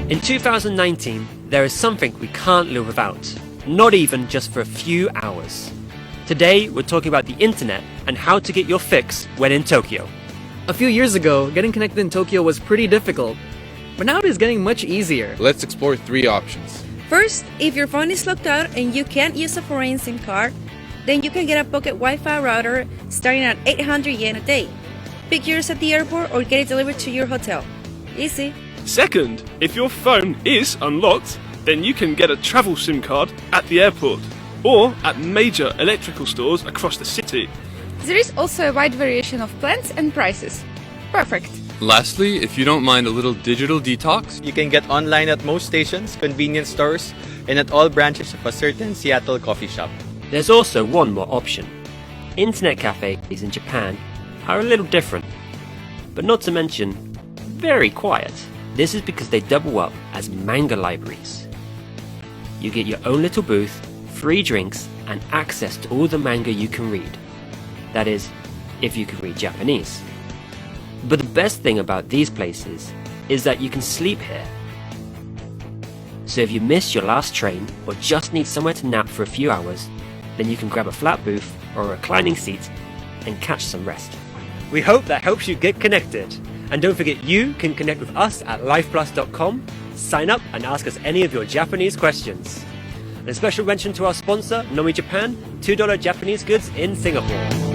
In 2019, there is something we can't live without, not even just for a few hours. Today, we're talking about the internet and how to get your fix when in Tokyo. A few years ago, getting connected in Tokyo was pretty difficult, but now it is getting much easier. Let's explore 3 options. First, if your phone is locked out and you can't use a foreign SIM card, then you can get a pocket Wi-Fi router starting at 800 yen a day. Pick yours at the airport or get it delivered to your hotel. Easy. Second, if your phone is unlocked, then you can get a travel SIM card at the airport or at major electrical stores across the city. There is also a wide variation of plans and prices. Perfect. Lastly, if you don't mind a little digital detox, You can get online at most stations, convenience stores, and at all branches of a certain Seattle coffee shop. There's also one more option. Internet cafes in Japan are a little different, but not to mention, very quiet. This is because they double up as manga libraries. You get your own little booth, free drinks, and access to all the manga you can read. That is, if you can read Japanese. But the best thing about these places is that you can sleep here. So if you miss your last train or just need somewhere to nap for a few hours, then you can grab a flat booth or a reclining seat and catch some rest. We hope that helps you get connected. And don't forget, you can connect with us at lifeplus.com, sign up and ask us any of your Japanese questions. And a special mention to our sponsor, Nomi Japan, $2 Japanese goods in Singapore.